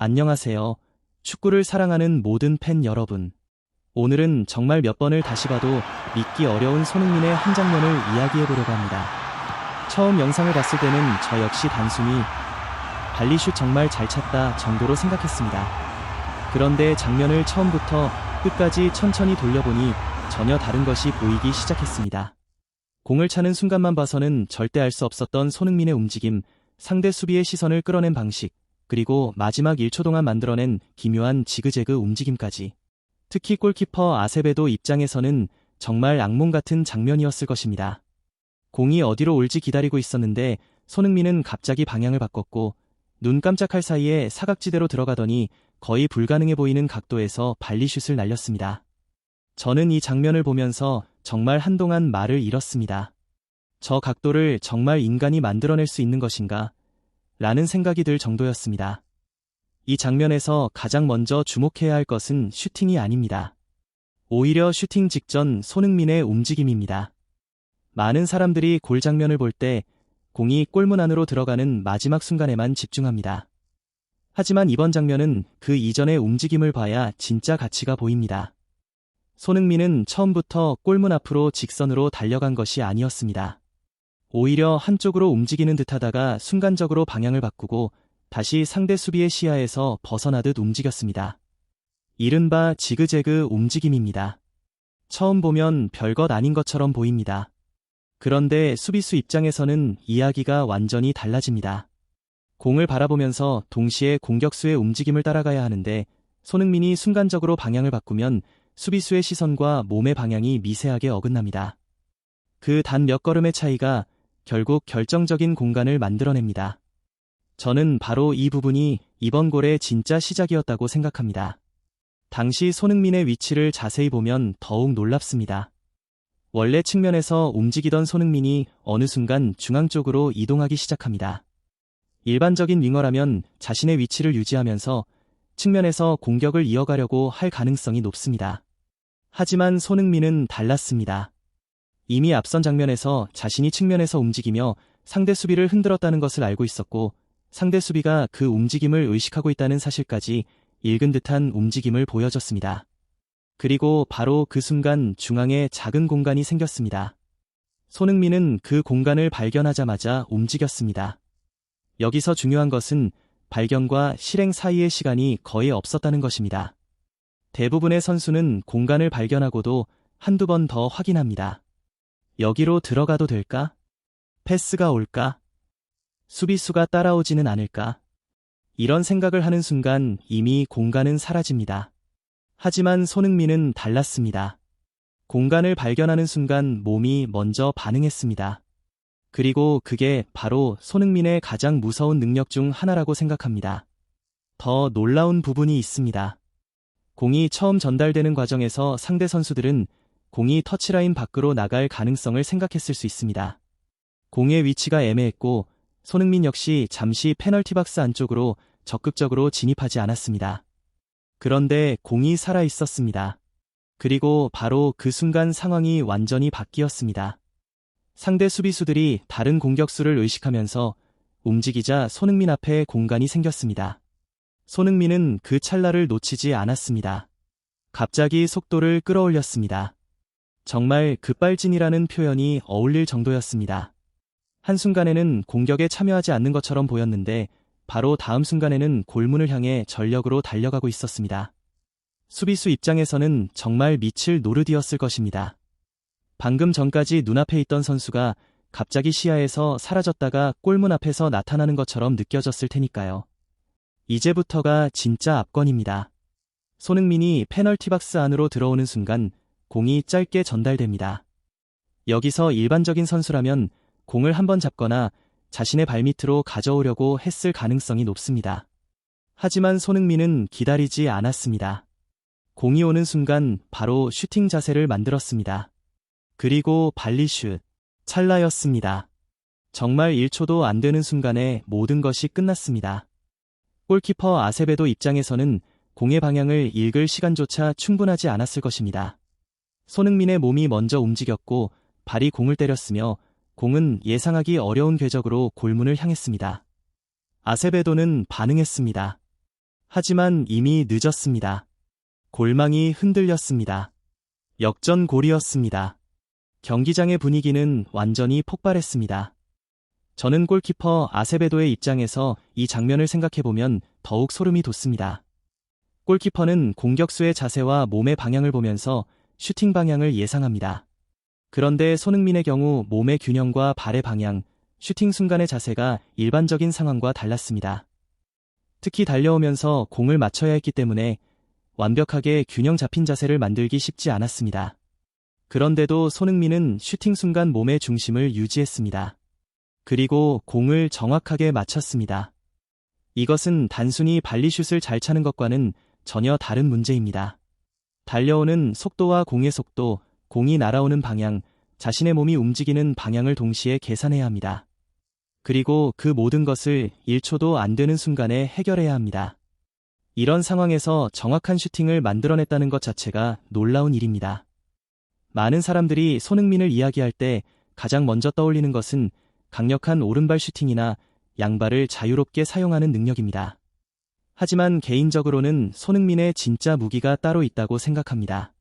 안녕하세요. 축구를 사랑하는 모든 팬 여러분. 오늘은 정말 몇 번을 다시 봐도 믿기 어려운 손흥민의 한 장면을 이야기해보려고 합니다. 처음 영상을 봤을 때는 저 역시 단순히 발리슛 정말 잘 찼다 정도로 생각했습니다. 그런데 장면을 처음부터 끝까지 천천히 돌려보니 전혀 다른 것이 보이기 시작했습니다. 공을 차는 순간만 봐서는 절대 알 수 없었던 손흥민의 움직임, 상대 수비의 시선을 끌어낸 방식, 그리고 마지막 1초 동안 만들어낸 기묘한 지그재그 움직임까지. 특히 골키퍼 아세베도 입장에서는 정말 악몽 같은 장면이었을 것입니다. 공이 어디로 올지 기다리고 있었는데 손흥민은 갑자기 방향을 바꿨고 눈 깜짝할 사이에 사각지대로 들어가더니 거의 불가능해 보이는 각도에서 발리슛을 날렸습니다. 저는 이 장면을 보면서 정말 한동안 말을 잃었습니다. 저 각도를 정말 인간이 만들어낼 수 있는 것인가? 라는 생각이 들 정도였습니다. 이 장면에서 가장 먼저 주목해야 할 것은 슈팅이 아닙니다. 오히려 슈팅 직전 손흥민의 움직임입니다. 많은 사람들이 골 장면을 볼 때 공이 골문 안으로 들어가는 마지막 순간에만 집중합니다. 하지만 이번 장면은 그 이전의 움직임을 봐야 진짜 가치가 보입니다. 손흥민은 처음부터 골문 앞으로 직선으로 달려간 것이 아니었습니다. 오히려 한쪽으로 움직이는 듯하다가 순간적으로 방향을 바꾸고 다시 상대 수비의 시야에서 벗어나듯 움직였습니다. 이른바 지그재그 움직임입니다. 처음 보면 별것 아닌 것처럼 보입니다. 그런데 수비수 입장에서는 이야기가 완전히 달라집니다. 공을 바라보면서 동시에 공격수의 움직임을 따라가야 하는데 손흥민이 순간적으로 방향을 바꾸면 수비수의 시선과 몸의 방향이 미세하게 어긋납니다. 그 단 몇 걸음의 차이가 결국 결정적인 공간을 만들어냅니다. 저는 바로 이 부분이 이번 골의 진짜 시작이었다고 생각합니다. 당시 손흥민의 위치를 자세히 보면 더욱 놀랍습니다. 원래 측면에서 움직이던 손흥민이 어느 순간 중앙 쪽으로 이동하기 시작합니다. 일반적인 윙어라면 자신의 위치를 유지하면서 측면에서 공격을 이어가려고 할 가능성이 높습니다. 하지만 손흥민은 달랐습니다. 이미 앞선 장면에서 자신이 측면에서 움직이며 상대 수비를 흔들었다는 것을 알고 있었고 상대 수비가 그 움직임을 의식하고 있다는 사실까지 읽은 듯한 움직임을 보여줬습니다. 그리고 바로 그 순간 중앙에 작은 공간이 생겼습니다. 손흥민은 그 공간을 발견하자마자 움직였습니다. 여기서 중요한 것은 발견과 실행 사이의 시간이 거의 없었다는 것입니다. 대부분의 선수는 공간을 발견하고도 한두 번 더 확인합니다. 여기로 들어가도 될까? 패스가 올까? 수비수가 따라오지는 않을까? 이런 생각을 하는 순간 이미 공간은 사라집니다. 하지만 손흥민은 달랐습니다. 공간을 발견하는 순간 몸이 먼저 반응했습니다. 그리고 그게 바로 손흥민의 가장 무서운 능력 중 하나라고 생각합니다. 더 놀라운 부분이 있습니다. 공이 처음 전달되는 과정에서 상대 선수들은 공이 터치라인 밖으로 나갈 가능성을 생각했을 수 있습니다. 공의 위치가 애매했고 손흥민 역시 잠시 페널티 박스 안쪽으로 적극적으로 진입하지 않았습니다. 그런데 공이 살아 있었습니다. 그리고 바로 그 순간 상황이 완전히 바뀌었습니다. 상대 수비수들이 다른 공격수를 의식하면서 움직이자 손흥민 앞에 공간이 생겼습니다. 손흥민은 그 찰나를 놓치지 않았습니다. 갑자기 속도를 끌어올렸습니다. 정말 급발진이라는 표현이 어울릴 정도였습니다. 한순간에는 공격에 참여하지 않는 것처럼 보였는데 바로 다음 순간에는 골문을 향해 전력으로 달려가고 있었습니다. 수비수 입장에서는 정말 미칠 노릇이었을 것입니다. 방금 전까지 눈앞에 있던 선수가 갑자기 시야에서 사라졌다가 골문 앞에서 나타나는 것처럼 느껴졌을 테니까요. 이제부터가 진짜 압권입니다. 손흥민이 페널티 박스 안으로 들어오는 순간 공이 짧게 전달됩니다. 여기서 일반적인 선수라면 공을 한번 잡거나 자신의 발밑으로 가져오려고 했을 가능성이 높습니다. 하지만 손흥민은 기다리지 않았습니다. 공이 오는 순간 바로 슈팅 자세를 만들었습니다. 그리고 발리슛, 찰나였습니다. 정말 1초도 안 되는 순간에 모든 것이 끝났습니다. 골키퍼 아세베도 입장에서는 공의 방향을 읽을 시간조차 충분하지 않았을 것입니다. 손흥민의 몸이 먼저 움직였고 발이 공을 때렸으며 공은 예상하기 어려운 궤적으로 골문을 향했습니다. 아세베도는 반응했습니다. 하지만 이미 늦었습니다. 골망이 흔들렸습니다. 역전골이었습니다. 경기장의 분위기는 완전히 폭발했습니다. 저는 골키퍼 아세베도의 입장에서 이 장면을 생각해보면 더욱 소름이 돋습니다. 골키퍼는 공격수의 자세와 몸의 방향을 보면서 슈팅 방향을 예상합니다. 그런데 손흥민의 경우 몸의 균형과 발의 방향, 슈팅 순간의 자세가 일반적인 상황과 달랐습니다. 특히 달려오면서 공을 맞춰야 했기 때문에 완벽하게 균형 잡힌 자세를 만들기 쉽지 않았습니다. 그런데도 손흥민은 슈팅 순간 몸의 중심을 유지했습니다. 그리고 공을 정확하게 맞췄습니다. 이것은 단순히 발리슛을 잘 차는 것과는 전혀 다른 문제입니다. 달려오는 속도와 공의 속도, 공이 날아오는 방향, 자신의 몸이 움직이는 방향을 동시에 계산해야 합니다. 그리고 그 모든 것을 1초도 안 되는 순간에 해결해야 합니다. 이런 상황에서 정확한 슈팅을 만들어냈다는 것 자체가 놀라운 일입니다. 많은 사람들이 손흥민을 이야기할 때 가장 먼저 떠올리는 것은 강력한 오른발 슈팅이나 양발을 자유롭게 사용하는 능력입니다. 하지만 개인적으로는 손흥민의 진짜 무기가 따로 있다고 생각합니다.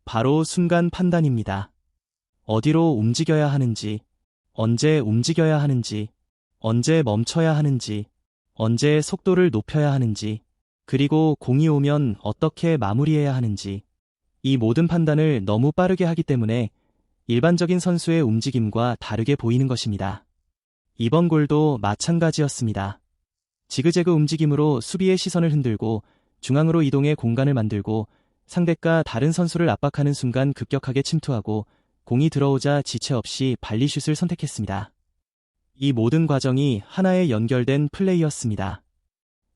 바로 순간 판단입니다. 어디로 움직여야 하는지, 언제 움직여야 하는지, 언제 멈춰야 하는지, 언제 속도를 높여야 하는지, 그리고 공이 오면 어떻게 마무리해야 하는지, 이 모든 판단을 너무 빠르게 하기 때문에 일반적인 선수의 움직임과 다르게 보이는 것입니다. 이번 골도 마찬가지였습니다. 지그재그 움직임으로 수비의 시선을 흔들고 중앙으로 이동해 공간을 만들고 상대가 다른 선수를 압박하는 순간 급격하게 침투하고 공이 들어오자 지체 없이 발리슛을 선택했습니다. 이 모든 과정이 하나의 연결된 플레이였습니다.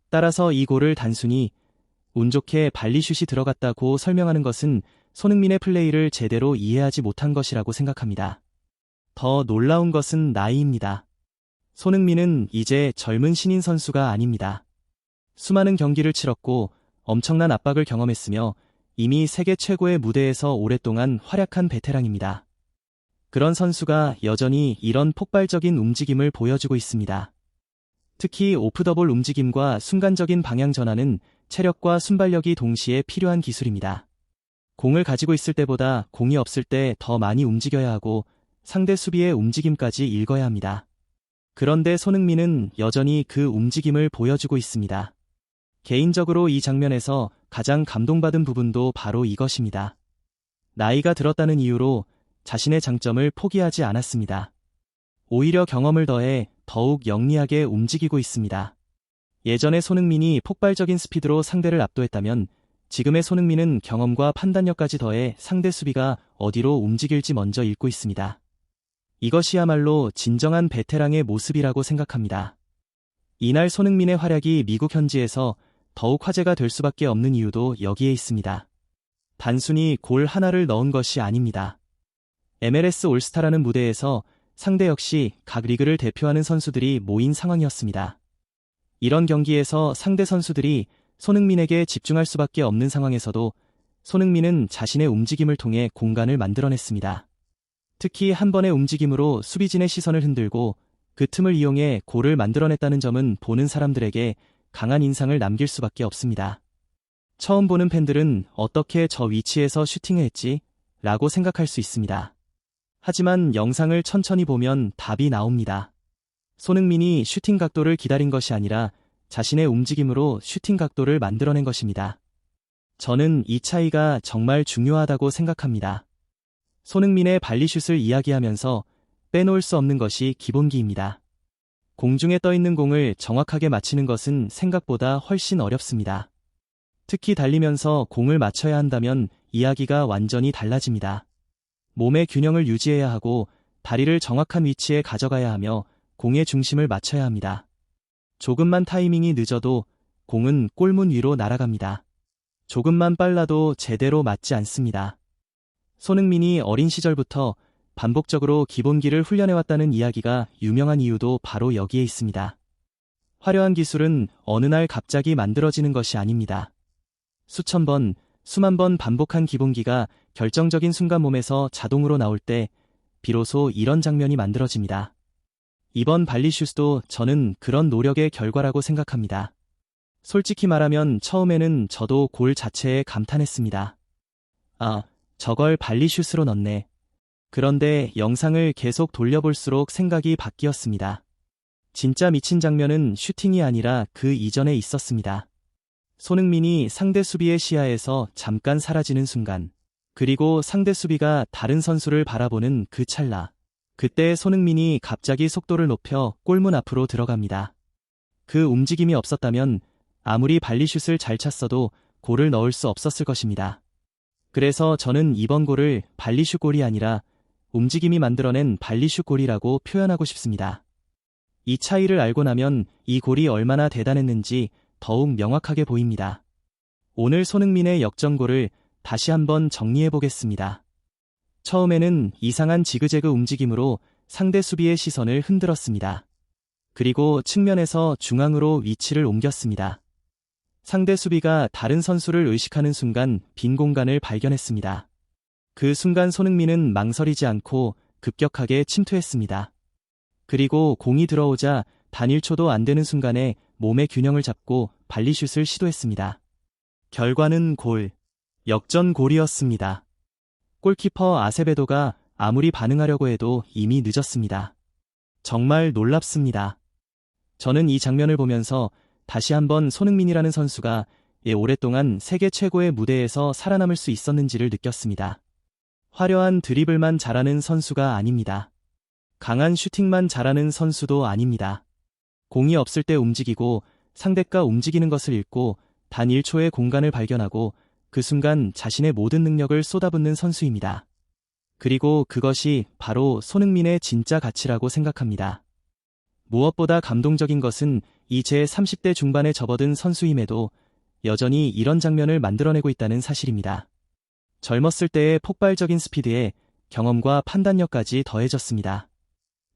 따라서 이 골을 단순히 운 좋게 발리슛이 들어갔다고 설명하는 것은 손흥민의 플레이를 제대로 이해하지 못한 것이라고 생각합니다. 더 놀라운 것은 나이입니다. 손흥민은 이제 젊은 신인 선수가 아닙니다. 수많은 경기를 치렀고 엄청난 압박을 경험했으며 이미 세계 최고의 무대에서 오랫동안 활약한 베테랑입니다. 그런 선수가 여전히 이런 폭발적인 움직임을 보여주고 있습니다. 특히 오프 더 볼 움직임과 순간적인 방향 전환은 체력과 순발력이 동시에 필요한 기술입니다. 공을 가지고 있을 때보다 공이 없을 때 더 많이 움직여야 하고 상대 수비의 움직임까지 읽어야 합니다. 그런데 손흥민은 여전히 그 움직임을 보여주고 있습니다. 개인적으로 이 장면에서 가장 감동받은 부분도 바로 이것입니다. 나이가 들었다는 이유로 자신의 장점을 포기하지 않았습니다. 오히려 경험을 더해 더욱 영리하게 움직이고 있습니다. 예전에 손흥민이 폭발적인 스피드로 상대를 압도했다면 지금의 손흥민은 경험과 판단력까지 더해 상대 수비가 어디로 움직일지 먼저 읽고 있습니다. 이것이야말로 진정한 베테랑의 모습이라고 생각합니다. 이날 손흥민의 활약이 미국 현지에서 더욱 화제가 될 수밖에 없는 이유도 여기에 있습니다. 단순히 골 하나를 넣은 것이 아닙니다. MLS 올스타라는 무대에서 상대 역시 각 리그를 대표하는 선수들이 모인 상황이었습니다. 이런 경기에서 상대 선수들이 손흥민에게 집중할 수밖에 없는 상황에서도 손흥민은 자신의 움직임을 통해 공간을 만들어냈습니다. 특히 한 번의 움직임으로 수비진의 시선을 흔들고 그 틈을 이용해 골을 만들어냈다는 점은 보는 사람들에게 강한 인상을 남길 수밖에 없습니다. 처음 보는 팬들은 어떻게 저 위치에서 슈팅을 했지? 라고 생각할 수 있습니다. 하지만 영상을 천천히 보면 답이 나옵니다. 손흥민이 슈팅 각도를 기다린 것이 아니라 자신의 움직임으로 슈팅 각도를 만들어낸 것입니다. 저는 이 차이가 정말 중요하다고 생각합니다. 손흥민의 발리슛을 이야기하면서 빼놓을 수 없는 것이 기본기입니다. 공중에 떠 있는 공을 정확하게 맞히는 것은 생각보다 훨씬 어렵습니다. 특히 달리면서 공을 맞춰야 한다면 이야기가 완전히 달라집니다. 몸의 균형을 유지해야 하고 다리를 정확한 위치에 가져가야 하며 공의 중심을 맞춰야 합니다. 조금만 타이밍이 늦어도 공은 골문 위로 날아갑니다. 조금만 빨라도 제대로 맞지 않습니다. 손흥민이 어린 시절부터 반복적으로 기본기를 훈련해왔다는 이야기가 유명한 이유도 바로 여기에 있습니다. 화려한 기술은 어느 날 갑자기 만들어지는 것이 아닙니다. 수천 번, 수만 번 반복한 기본기가 결정적인 순간 몸에서 자동으로 나올 때 비로소 이런 장면이 만들어집니다. 이번 발리슛도 저는 그런 노력의 결과라고 생각합니다. 솔직히 말하면 처음에는 저도 골 자체에 감탄했습니다. 아, 저걸 발리슛으로 넣네. 그런데 영상을 계속 돌려볼수록 생각이 바뀌었습니다. 진짜 미친 장면은 슈팅이 아니라 그 이전에 있었습니다. 손흥민이 상대 수비의 시야에서 잠깐 사라지는 순간, 그리고 상대 수비가 다른 선수를 바라보는 그 찰나. 그때 손흥민이 갑자기 속도를 높여 골문 앞으로 들어갑니다. 그 움직임이 없었다면 아무리 발리슛을 잘 찼어도 골을 넣을 수 없었을 것입니다. 그래서 저는 이번 골을 발리슛 골이 아니라 움직임이 만들어낸 발리슛 골이라고 표현하고 싶습니다. 이 차이를 알고 나면 이 골이 얼마나 대단했는지 더욱 명확하게 보입니다. 오늘 손흥민의 역전골을 다시 한번 정리해 보겠습니다. 처음에는 이상한 지그재그 움직임으로 상대 수비의 시선을 흔들었습니다. 그리고 측면에서 중앙으로 위치를 옮겼습니다. 상대 수비가 다른 선수를 의식하는 순간 빈 공간을 발견했습니다. 그 순간 손흥민은 망설이지 않고 급격하게 침투했습니다. 그리고 공이 들어오자 단 1초도 안 되는 순간에 몸의 균형을 잡고 발리슛을 시도했습니다. 결과는 골, 역전골이었습니다. 골키퍼 아세베도가 아무리 반응하려고 해도 이미 늦었습니다. 정말 놀랍습니다. 저는 이 장면을 보면서 다시 한번 손흥민이라는 선수가 오랫동안 세계 최고의 무대에서 살아남을 수 있었는지를 느꼈습니다. 화려한 드리블만 잘하는 선수가 아닙니다. 강한 슈팅만 잘하는 선수도 아닙니다. 공이 없을 때 움직이고 상대가 움직이는 것을 읽고 단 1초의 공간을 발견하고 그 순간 자신의 모든 능력을 쏟아붓는 선수입니다. 그리고 그것이 바로 손흥민의 진짜 가치라고 생각합니다. 무엇보다 감동적인 것은 이 제 30대 중반에 접어든 선수임에도 여전히 이런 장면을 만들어내고 있다는 사실입니다. 젊었을 때의 폭발적인 스피드에 경험과 판단력까지 더해졌습니다.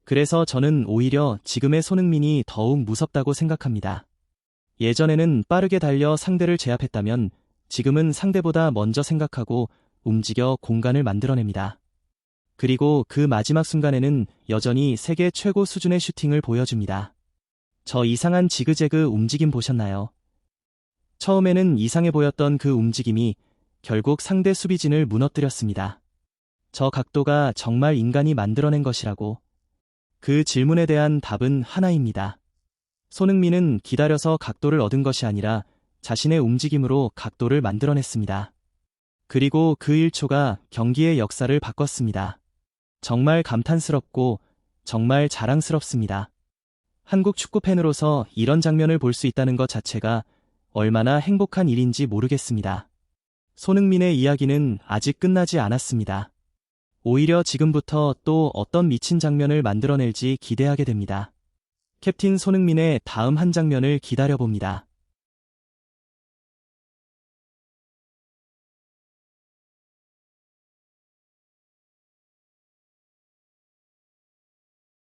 그래서 저는 오히려 지금의 손흥민이 더욱 무섭다고 생각합니다. 예전에는 빠르게 달려 상대를 제압했다면 지금은 상대보다 먼저 생각하고 움직여 공간을 만들어냅니다. 그리고 그 마지막 순간에는 여전히 세계 최고 수준의 슈팅을 보여줍니다. 저 이상한 지그재그 움직임 보셨나요? 처음에는 이상해 보였던 그 움직임이 결국 상대 수비진을 무너뜨렸습니다. 저 각도가 정말 인간이 만들어낸 것이라고. 그 질문에 대한 답은 하나입니다. 손흥민은 기다려서 각도를 얻은 것이 아니라 자신의 움직임으로 각도를 만들어냈습니다. 그리고 그 1초가 경기의 역사를 바꿨습니다. 정말 감탄스럽고 정말 자랑스럽습니다. 한국 축구팬으로서 이런 장면을 볼 수 있다는 것 자체가 얼마나 행복한 일인지 모르겠습니다. 손흥민의 이야기는 아직 끝나지 않았습니다. 오히려 지금부터 또 어떤 미친 장면을 만들어낼지 기대하게 됩니다. 캡틴 손흥민의 다음 한 장면을 기다려봅니다.